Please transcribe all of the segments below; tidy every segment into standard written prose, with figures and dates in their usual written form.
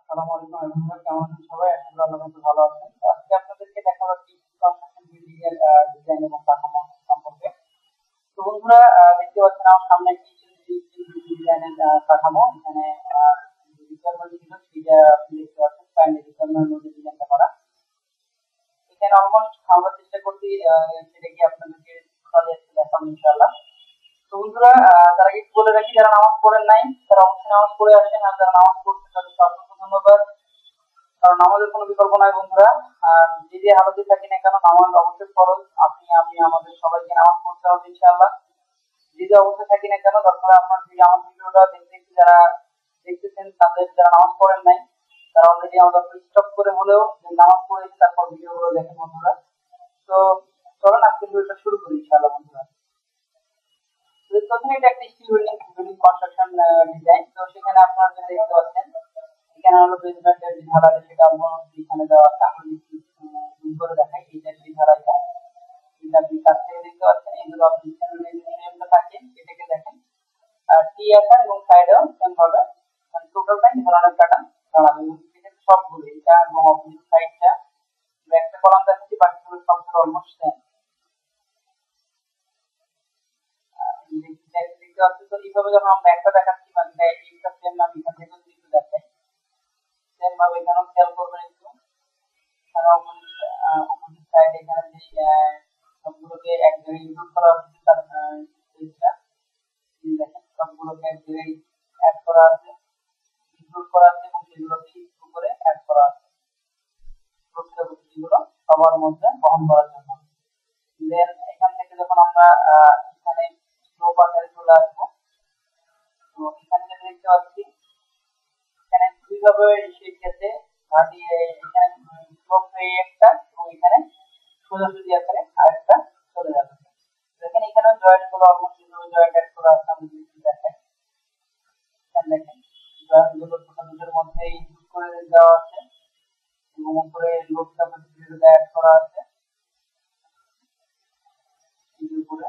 আসসালামু আলাইকুম বন্ধুরা, কেমন আছেন সবাই? আশা করি আল্লাহর রহমতে ভালো আছেন। তো আজকে আপনাদেরকে দেখাবো একটি কনস্ট্রাকশন বিল্ডিং এর ডিজাইন এবং কাঠামো সম্পর্কে। তো বন্ধুরা, দেখতে পাচ্ছেন আমার সামনে একটি ডিজাইনের কাঠামো। এখানে রিকোয়ারমেন্ট ছিল সেটা আপনি দেখতে পাচ্ছেন, কাইন্ডলি রিকোয়ারমেন্ট মধ্যে ডিজাইনটা করা। এখানে অলমোস্ট আমরা চেষ্টা করছি সেটা কি আপনাদেরকে টোটালি আজকে দেখাবো ইনশাআল্লাহ। তো বন্ধুরা, তার আগে একটু বলে রাখি, যারা নামাজ পড়েন নাই তারা অবশ্যই নামাজ পড়ে আসেন, আর যারা নামাজ পড়ছেন তাদেরকে অসংখ্য ধন্যবাদ। কারণ নামাজের কোনো বিকল্প নাই বন্ধুরা। আর যে যে হালতে থাকি না কেন, নামাজ অবশ্যই ফরজ। আপনি আমি আমাদের সবাইকে নামাজ পড়তে হবে ইনশাআল্লাহ। যে যে অবস্থায় থাকি না কেন, দরকার আপনার যদি আমার ভিডিওটা দেখতে দেখতে যারা দেখতেছেন, তাদের যারা নামাজ পড়েন নাই তারা অলরেডি আমাদের স্টপ করে হলেও যে নামাজ পড়েছে তারপর ভিডিওগুলো দেখেন বন্ধুরা। তো চলুন আজকের ভিডিওটা শুরু করি ইনশাআল্লাহ বন্ধুরা। তো প্রথমে এটা একটা স্টিল বিল্ডিং কনস্ট্রাকশন ডিজাইন। তো সেখানে আপনারা যেটা দেখতে পাচ্ছেন, এখানে হলো বেসমেন্টের যে ঢালাইটা সেটা এখানে দেওয়া আছে। আমি জুম করে দেখাই, এটা সেই ঢালাইটা। এটা আপনি কাছ থেকে দেখতে পাচ্ছেন, এগুলো আপনি ফ্রেমটা থাকে এটাকে দেখেন। আর টি আকার এবং সাইডেও সেম ভাবে মানে টোটালটাই ঢালানোর প্যাটার্ন দাঁড়াবে। এটা সবগুলো, এটা এবং অপোজিট সাইডটা একটা কলাম দেখাচ্ছি, বাকিগুলো সবগুলো অলমোস্ট সেম। দেখতে পাচ্ছি। তো এইভাবে যখন আমরা একটা দেখাচ্ছি, মানে এইটা সেম না, এখান থেকে যদি একটু দেখাই সেম ভাবে এখানেও খেয়াল করবেন একটু। এখানে অপোজিট সাইড এখানে যে সবগুলোকে এক জায়গায় ইনক্লুড করা হচ্ছে, তার পেজটা দেখেন সবগুলোকে এক জায়গায় অ্যাড করা আছে, ইনক্লুড করা আছে এবং সেগুলোকে একটু করে অ্যাড করা আছে প্রতিগুলো সবার মধ্যে বহন করার জন্য। দেন এখান থেকে যখন আমরা এখানে স্লোপ আকারে চলে আসবো, তো এখানে যেটা দেখতে পাচ্ছি, এখানে দুইভাবে শেপ গেছে ঘাটি। এখানে স্লোপ হয়ে একটা এবং এখানে সোজাসুজি আকারে আরেকটা চলে যাচ্ছে। দেখেন এখানে জয়েন্ট গুলো অলমোস্ট জয়েন্ট অ্যাড করা আছে। আমি যদি দেখাই, এখানে দেখেন জয়েন্ট গুলো ছোট দুটোর মধ্যে ইনক্লুড করে দেওয়া আছে এবং উপরে লোড ক্যাপাসিটি অ্যাড করা আছে এর উপরে,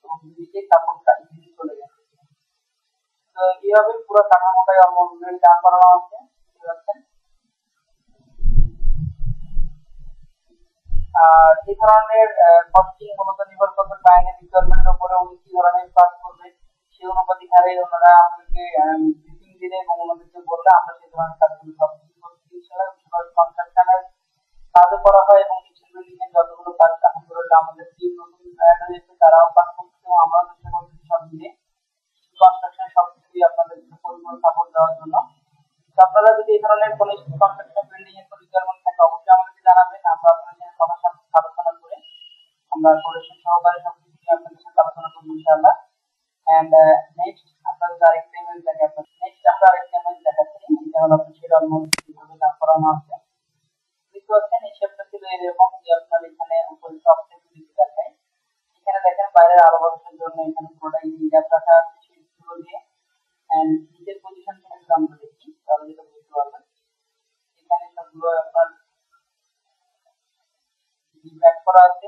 এবং নিচে কাপড়টা ইজিলি চলে গেছে। তো এইভাবে পুরো কাঠামোটাই অলমোস্ট ডান করানো আছে, বুঝতে পারছেন। আর এই ধরনের কস্টিং মূলত নির্ভর করবে ক্লায়েন্টের রিকোয়ারমেন্টের উপরে, উনি কি ধরনের কাজ করবে সেই অনুপাতে হারে ওনারা আমাদেরকে ব্রিফিং দিলে এবং ওনাদেরকে বললে আমরা সেই ধরনের কাজগুলো সবকিছু করতে ইনশাআল্লাহ। বিকজ কনস্ট্রাকশনের কাজও করা হয় এবং কিচেন বিল্ডিং এর যতগুলো কাজ আলহামদুলিল্লাহ আমাদের টিম নতুন অ্যাড হয়েছে, তারাও কাজ করছে এবং আমরাও চেষ্টা করছি সব মিলে কনস্ট্রাকশন সবকিছুই আপনাদের পরিপূর্ণ সাপোর্ট দেওয়ার জন্য। তো আপনারা যদি এই ধরনের কোনো কনস্ট্রাকশন বিল্ডিং এর রিকোয়ারমেন্ট থাকে অবশ্যই আমাদেরকে জানাবেন। আমরা আপনাদের সাথে কথা আলোচনা করে আমরা কোরেশন সহকারে সবকিছু নিয়ে আপনাদের সাথে আলোচনা করবো ইনশাআল্লাহ। এন্ড নেক্সট আপনাদের আরেকটা ইমেজ দেখাচ্ছি। নেক্সট আমরা আরেকটা ইমেজ দেখাচ্ছি, এটা হলো আপনার সেটা অলমোস্ট কিভাবে দাঁড় করানো আছে। দেখতে পাচ্ছেন এই শেপটা ছিল এরকম যে আপনার এখানে উপরে টপ থেকে নিচে দেখায়। এখানে দেখেন বাইরের আলো বাতাসের জন্য এখানে পুরোটাই গ্যাপ রাখা আছে শীটগুলো দিয়ে। এন্ড নিচের পজিশন থেকে যদি আমরা দেখি তাহলে যেটা বুঝতে পারবেন, এখানে সবগুলো আপনার ব্যাক করা আছে।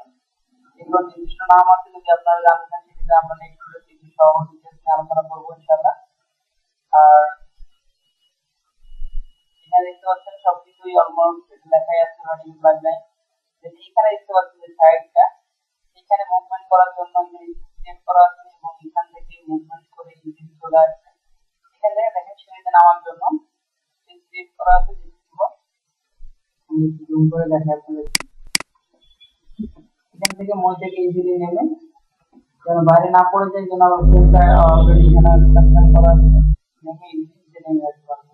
এগুলো নির্দিষ্ট নাম আছে, যদি আপনারা জানতে চান সেটা আমরা নেক্সট ভিডিওতে সহ ডিটেইলস নিয়ে আলোচনা করবো ইনশাআল্লাহ। আর এখানে দেখতে পাচ্ছেন সবকিছুই অলমোস্ট লেখাই আছে রানিং প্লাগ লাইন। এখানে দেখতে পাচ্ছেন যে সাইডটা, এখানে মুভমেন্ট করার জন্য স্টেপ করা আছে এবং এখান থেকে মুভমেন্ট করে ইজিলি চলে আসছে। এখান থেকে দেখেন সিঁড়িতে নামার জন্য স্টেপ করা আছে, যেগুলো আমি জুম করে দেখাই আপনাদের। এখান থেকে মই থেকে ইজিলি নেমে যেন বাইরে না পড়ে যায়, যেন ফ্রেমটা অলরেডি এখানে কানেকশন করা আছে, নেমে ইজিলি নেমে আসতে পারবে।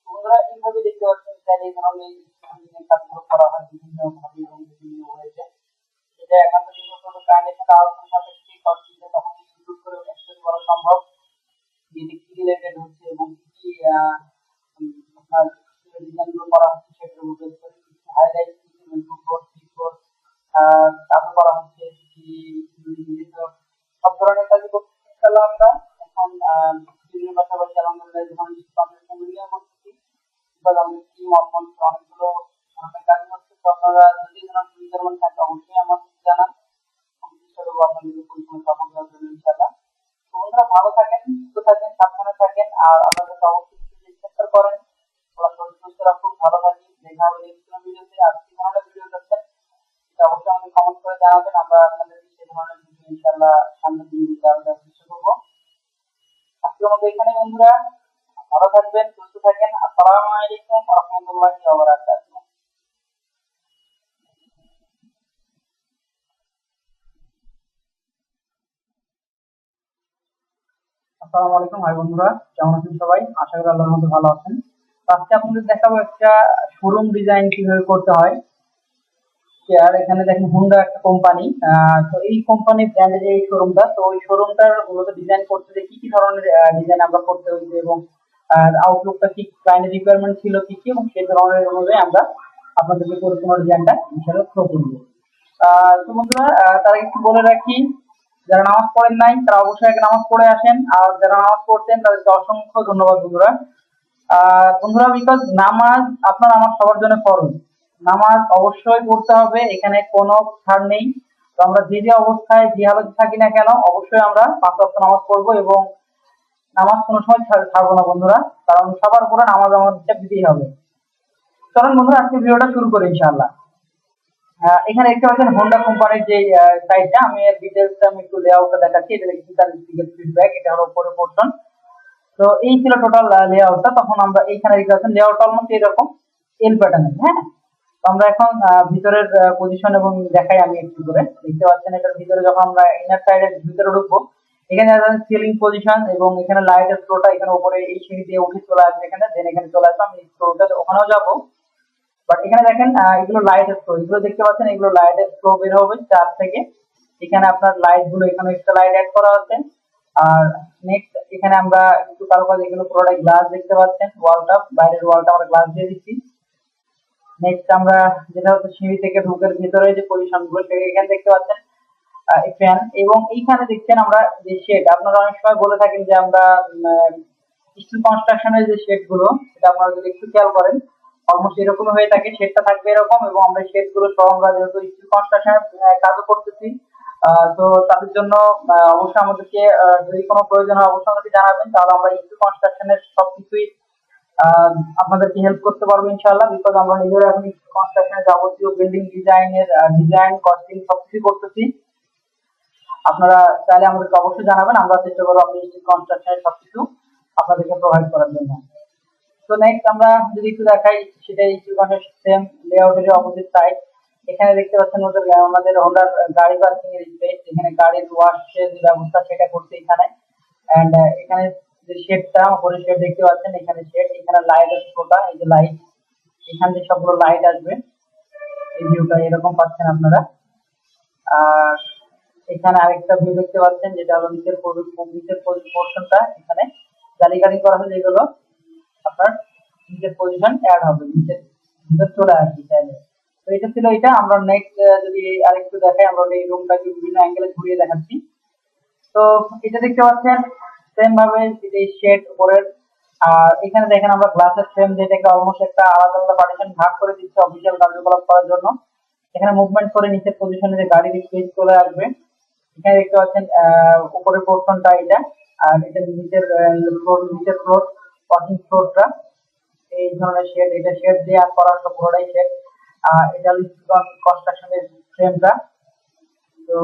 তোমরা এইভাবে দেখতে পাচ্ছেন যে এই ধরনের কাজগুলো করা হয় বিভিন্ন ভাবে এবং বিভিন্ন ওয়েতে। এটা একান্ত নির্ভর করবে ক্লায়েন্টের সাথে আলোচনা সাপেক্ষে কস্টিংটা তখন ইনক্লুড করে অ্যাকচুয়ালি করা সম্ভব, যে এটা কি রিলেটেড হচ্ছে এবং কি আপনার ডিজাইনগুলো করা হচ্ছে সেটার উপর বেস করে কিছু হাইলাইট কিছু ইমপ্রুভ করতে কাজও করা হচ্ছে কি বিভিন্ন সব ধরনের কাজই করতে ইনশাআল্লাহ। আমরা এখন ভিডিওর পাশাপাশি আলহামদুলিল্লাহ যখন কনস্ট্রাকশন ভিডিও করতেছি, বিকজ আমাদের টিম অলমোস্ট অনেকগুলো ধরনের কাজ করছে। তো আপনারা যদি ধরনের রিকোয়ারমেন্ট থাকে অবশ্যই আমাদের জানান, আমি চেষ্টা করবো আপনাদেরকে পরিপূর্ণ সাপোর্ট দেওয়ার জন্য ইনশাআল্লাহ। তো বন্ধুরা, ভালো থাকেন, সুস্থ থাকেন, সাবধানে থাকেন, আর আল্লাহর কাছে অবশ্যই চেষ্টা করেন, আল্লাহ শরীর সুস্থ রাখুক, ভালো থাকি। দেখা হবে নেক্সট ভিডিওতে। আর কি ধরনের ভিডিও চাচ্ছেন এটা অবশ্যই আমাকে কমেন্ট করে জানাবেন, আমরা আপনাদের সেই ধরনের ভিডিও ইনশাআল্লাহ সামনের দিনগুলোতে আরো দেওয়ার চেষ্টা করবো। আজকের মতো এখানে বন্ধুরা, ভালো থাকবেন, সুস্থ থাকেন। আসসালামু আলাইকুম ওয়া রাহমাতুল্লাহি ওয়া বারাকাতুহু। আসসালামু আলাইকুম ভাই বন্ধুরা, কেমন আছেন সবাই? আশা করি আল্লাহর মধ্যে ভালো আছেন। তো আজকে আপনাদের দেখাবো একটা শোরুম ডিজাইন কিভাবে করতে হয়। আর এখানে দেখেন হুন্ডা একটা কোম্পানি, তো এই কোম্পানি ব্র্যান্ডের যে শোরুমটা, তো ওই শোরুমটার মূলত ডিজাইন করতে যে কি কি ধরনের ডিজাইন আমরা করতে হয়েছে এবং আউটলুকটা কি, ক্লায়েন্টের রিকোয়ারমেন্ট ছিল কি কি, এবং সেই ধরনের অনুযায়ী আমরা আপনাদেরকে পরিপূর্ণ ডিজাইনটা ইনশাআল্লাহ শো করব। তো বন্ধুরা, তার আগে একটু বলে রাখি, যারা নামাজ পড়েন নাই তারা অবশ্যই আগে নামাজ পড়ে আসেন, আর যারা নামাজ পড়ছেন তাদেরকে অসংখ্য ধন্যবাদ বন্ধুরা। বন্ধুরা, বিকজ নামাজ আপনার আমার সবার জন্য ফরজ, নামাজ অবশ্যই পড়তে হবে, এখানে কোনো ছাড় নেই। তো আমরা যে যে অবস্থায় যে হালতে থাকি না কেন, অবশ্যই আমরা 5 ওয়াক্ত নামাজ পড়বো এবং নামাজ কোনো সময় ছাড়বো না বন্ধুরা, কারণ সবার উপরে নামাজ আমাদের দিতেই হবে। চলুন বন্ধুরা, আজকে ভিডিওটা শুরু করি ইনশাআল্লাহ। এখানে দেখতে পাচ্ছেন হোন্ডা কোম্পানির যে সাইটটা, আমি এর ডিটেইলসটা আমি একটু লেআউটটা দেখাচ্ছি। এটা দেখছি তার ফিডব্যাক, এটা হলো উপরে পোর্শন। তো এই ছিল টোটাল লেআউটটা। তখন আমরা এইখানে দেখতে পাচ্ছেন লেআউট অলমোস্ট এরকম এল প্যাটার্নের। হ্যাঁ, তো আমরা এখন ভিতরের পজিশন এবং দেখাই আমি একটু করে। দেখতে পাচ্ছেন এটার ভিতরে যখন আমরা ইনার সাইডের ভিতরে ঢুকবো, এখানে সিলিং পজিশন এবং এখানে লাইটের ফ্লোটা এখানে উপরে এই সিঁড়ি দিয়ে উঠে চলে আসবে, এখানে দেন এখানে চলে আসবে। আমি ফ্লোরটা ওখানেও যাবো, বাট এখানে দেখেন এগুলো লাইটের ফ্লো, এগুলো দেখতে পাচ্ছেন এগুলো লাইটের ফ্লো বের হবে চার থেকে। এখানে আপনার লাইট গুলো, এখানে এক্সট্রা লাইট অ্যাড করা আছে। আর নেক্সট এখানে আমরা একটু কারুকাজ, এগুলো পুরোটাই গ্লাস দেখতে পাচ্ছেন, ওয়ালটা, বাইরের ওয়ালটা আমরা গ্লাস দিয়ে দিচ্ছি। নেক্সট আমরা যেটা হচ্ছে সিঁড়ি থেকে ঢুকের ভিতরে যে পজিশন গুলো, সেটা এখানে দেখতে পাচ্ছেন ফ্যান, এবং এইখানে দেখছেন আমরা যে শেড, আপনারা অনেক সময় বলে থাকেন যে আমরা স্টিল কনস্ট্রাকশনের যে শেড গুলো, সেটা আপনারা যদি একটু খেয়াল করেন অলমোস্ট এরকম হয়ে থাকে, শেডটা থাকবে এরকম। এবং আমরা শেড গুলো সহ আমরা যেহেতু স্টিল কনস্ট্রাকশনের কাজও করতেছি, তো তাদের জন্য অবশ্যই আমাদেরকে যদি কোনো প্রয়োজন হয় অবশ্যই আমাদেরকে জানাবেন, তাহলে আমরা স্টিল কনস্ট্রাকশনের সবকিছুই আপনাদেরকে হেল্প করতে পারবো ইনশাআল্লাহ। বিকজ আমরা নিজেরা এখন কনস্ট্রাকশনের যাবতীয় বিল্ডিং ডিজাইনের ডিজাইন কস্টিং সবকিছু করতেছি। আপনারা চাইলে আমাদেরকে অবশ্যই জানাবেন, আমরা চেষ্টা করবো আপনি কনস্ট্রাকশনের সবকিছু আপনাদেরকে প্রোভাইড করার জন্য। তো নেক্সট আমরা যদি একটু দেখাই, সেটাই সেম লেআউটের অপোজিট সাইড। এখানে দেখতে পাচ্ছেন আমাদের হোন্ডার গাড়ি পার্কিং এর স্পেস, এখানে গাড়ির ওয়াশের যে ব্যবস্থা সেটা করছে এখানে। এন্ড এখানে যে শেডটা, উপরে শেড দেখতে পাচ্ছেন, এখানে শেড, এখানে লাইটের ফ্লোটা, এই যে লাইট, এখান থেকে সবগুলো লাইট আসবে। এই ভিউটা এরকম পাচ্ছেন আপনারা। আর এখানে আরেকটা ভিউ দেখতে পাচ্ছেন, যেটা হলো নিচের পোর্শনটা, এখানে জালি কাটিং করা হয়েছে, যেগুলো আপনার নিচের পজিশন অ্যাড হবে, নিচের ভিতর চলে আসবে চাইলে। তো এটা ছিল এটা। আমরা নেক্সট যদি আরেকটু দেখাই, আমরা এই রুমটাকে বিভিন্ন অ্যাঙ্গেলে ঘুরিয়ে দেখাচ্ছি। তো এটা দেখতে পাচ্ছেন সেম ভাবে এই শেড উপরের। আর এখানে দেখেন আমরা গ্লাসের ফ্রেম, যেটাকে অলমোস্ট একটা আলাদা আলাদা পার্টিশন ভাগ করে দিচ্ছে অফিসিয়াল কার্যকলাপ করার জন্য। এখানে মুভমেন্ট করে নিচের পজিশনে যে গাড়ির স্পেস চলে আসবে। এখানে দেখতে পাচ্ছেন উপরের পোর্শনটা এটা, আর এটা নিচের ফ্লোর, নিচের ফ্লোর ওয়ার্কিং ফ্লোরটা এই ধরনের শেড, এটা শেড দিয়ে করা সব পুরোটাই শেড। এটা কনস্ট্রাকশনের ফ্রেমটা। তো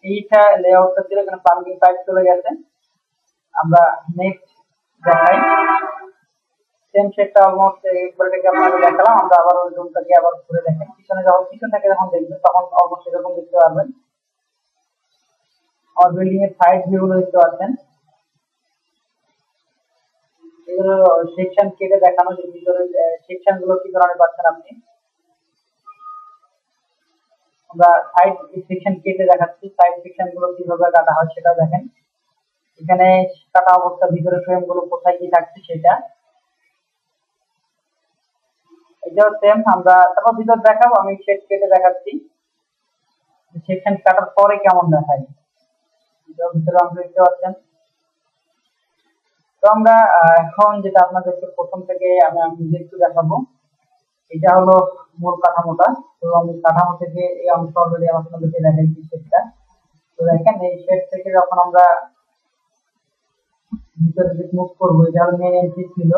এইটা লেআউটটা ছিল, এখানে প্লাম্বিং পাইপ চলে গেছে। আমরা নেক্সট দেখাই, সেম শেডটা অলমোস্ট একবার থেকে আপনাদের দেখালাম। আমরা আবার ওই রুমটাকে আবার ঘুরে দেখেন, পিছনে যখন পিছন থেকে যখন দেখবেন তখন অলমোস্ট এরকম দেখতে পারবেন। আমার বিল্ডিং এর সাইড ভিউ গুলো দেখতে পাচ্ছেন, এগুলো সেকশন কেটে দেখানো, যে ভিতরে সেকশন গুলো কি ধরনের পাচ্ছেন আপনি। আমরা সাইড সেকশন কেটে দেখাচ্ছি, সাইড সেকশন গুলো কিভাবে কাটা হয় সেটা দেখেন। এখানে কাটা অবস্থা, ভিতরে ফ্রেম গুলো কোথায় কি থাকছে সেটা। এটাও সেম। আমরা তারপর ভিতর দেখাবো, আমি শেড কেটে দেখাচ্ছি সেকশন কাটার পরে কেমন দেখায়। এটাও ভিতরে আমরা দেখতে পাচ্ছেন। তো আমরা এখন যেটা আপনাদেরকে প্রথম থেকে আমি নিজে একটু দেখাবো, এটা হলো মূল কাঠামোটা। তো আমি কাঠামো থেকে এই অংশ অলরেডি আপনাদেরকে দেখাইছি শেডটা। তো দেখেন এই শেড থেকে যখন আমরা ভিতরে দিকে মুভ করবো, এটা হলো মেন এন্ট্রি ছিল।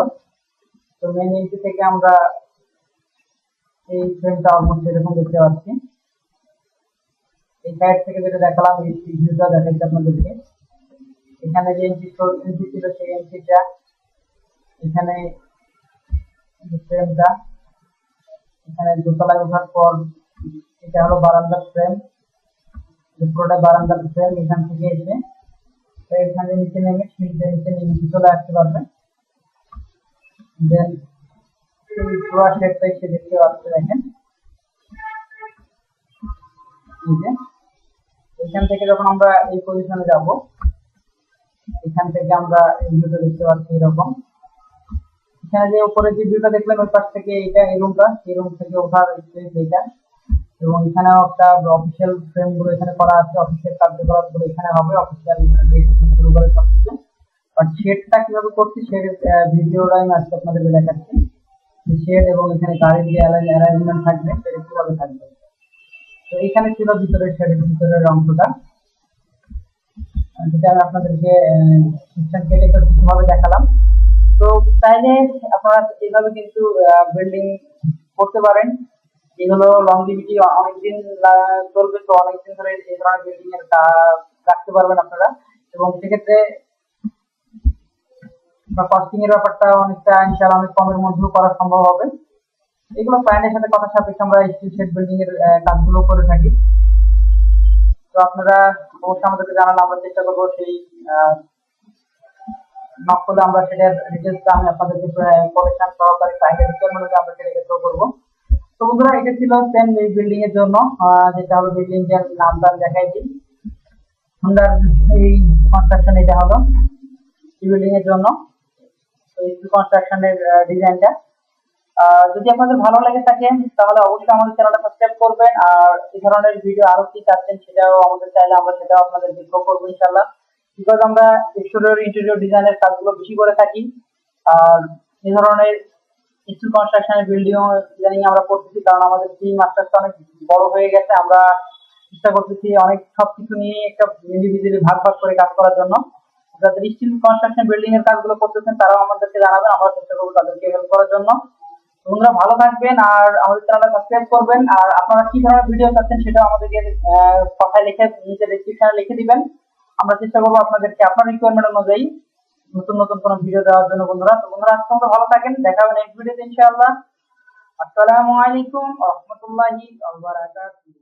তো মেইন এন্ট্রি থেকে আমরা এই ফ্রেমটা অলমোস্ট এরকম দেখতে পাচ্ছি। এই সাইড থেকে যেটা দেখালাম এই ভিউটা দেখাচ্ছি আপনাদেরকে। এখানে যে এন্ট্রি ছিল সেই এন্ট্রিটা, এখানে ফ্রেমটা, এখানে দোতলায় ওঠার পর এটা হলো বারান্দার ফ্রেম, পুরোটা বারান্দার ফ্রেম। এখান থেকে এসে এখানে নিচে নেমে নিচে চলে আসতে পারবে। দেন পুরো শেডটা এসে দেখতে পাচ্ছে, দেখেন এখান থেকে যখন আমরা এই পজিশনে যাব, এখান থেকে আমরা এই ভিউটা দেখতে পাচ্ছি এরকম। এখানে যে উপরে যে ভিউটা দেখলেন ওই পাশ থেকে এটা এই রুমটা, এই রুম থেকে ওঠার স্পেস এটা। এবং এখানে একটা অফিসিয়াল ফ্রেম গুলো এখানে করা আছে, অফিসিয়াল কার্যকলাপ গুলো এখানে হবে, অফিসিয়াল শুরু করে সবকিছু। বাট শেডটা কিভাবে করছি শেড ভিডিওটা আমি আজকে আপনাদেরকে দেখাচ্ছি। শেড এবং এখানে গাড়ির যে অ্যারেঞ্জমেন্ট থাকবে সেটা কিভাবে থাকবে। তো এখানে ছিল ভিতরের শেডের ভিতরের অংশটা, যেটা আমি আপনাদেরকে সিস্টেম কেটে ভাবে দেখালাম। তো চাইলে আপনারা এইভাবে কিন্তু বিল্ডিং করতে পারেন। এগুলো লংজিভিটি অনেকদিন চলবে, তো অনেকদিন ধরে এই ধরনের বিল্ডিং এর রাখতে পারবেন আপনারা। এবং সেক্ষেত্রে কস্টিং এর ব্যাপারটা অনেকটা ইনশাআল্লাহ অনেক কমের মধ্যেও করা সম্ভব হবে। এগুলো ক্লায়েন্টের সাথে কথা সাপেক্ষে আমরা স্টিল শেড বিল্ডিং এর কাজগুলো করে থাকি। তো আপনারা অবশ্যই আমাদেরকে জানালে আমরা চেষ্টা করবো সেই নক করলে আমরা সেটার ডিটেলসটা আমি আপনাদেরকে কোটেশন সহকারে ক্লায়েন্টের রিকোয়ারমেন্ট আমরা সেটাকে থ্রো করবো। তো বন্ধুরা এটা ছিল সেম এই বিল্ডিং এর জন্য, যেটা হলো বিল্ডিং এর নামটা দেখাইছি সুন্দর এই কনস্ট্রাকশন। এটা হলো এই বিল্ডিং এর জন্য এই কনস্ট্রাকশনের ডিজাইনটা। যদি আপনাদের ভালো লেগে থাকে তাহলে অবশ্যই আমাদের চ্যানেলটা সাবস্ক্রাইব করবেন। আর এই ধরনের ভিডিও আরো কি চাচ্ছেন সেটাও আমাদের চাইলে আমরা সেটাও আপনাদেরকে থ্রো করবো ইনশাআল্লাহ। বিকজ আমরা এক্সটেরিয়র ইন্টেরিয়র ডিজাইনের কাজগুলো বেশি করে থাকি। আর এই ধরনের স্কুল কনস্ট্রাকশনের বিল্ডিং ডিজাইনিং আমরা করতেছি, কারণ আমাদের টিম আস্তে আস্তে অনেক বড় হয়ে গেছে। আমরা চেষ্টা করতেছি অনেক সবকিছু নিয়ে একটা ইন্ডিভিজুয়ালি ভাগ ভাগ করে কাজ করার জন্য। যাদের স্টিল কনস্ট্রাকশন বিল্ডিং এর কাজগুলো করতেছেন তারাও আমাদেরকে জানাবেন, আমরা চেষ্টা করবো তাদেরকে হেল্প করার জন্য। তোমরা ভালো থাকবেন আর আমাদের চ্যানেলটা সাবস্ক্রাইব করবেন। আর আপনারা কি ধরনের ভিডিও চাচ্ছেন সেটাও আমাদেরকে কথায় লিখে নিচে ডেসক্রিপশনে লিখে দিবেন। আমরা চেষ্টা করবো আপনাদেরকে আপনার রিকোয়ারমেন্ট অনুযায়ী নতুন নতুন কোনো ভিডিও দেওয়ার জন্য। বন্ধুরা তো বন্ধুরা আজকে তোমরা ভালো থাকেন, দেখা হবে নেক্সট ভিডিওতে ইনশাআল্লাহ। আসসালামু আলাইকুম ওয়া রাহমাতুল্লাহি ওয়া বারাকাতুহু।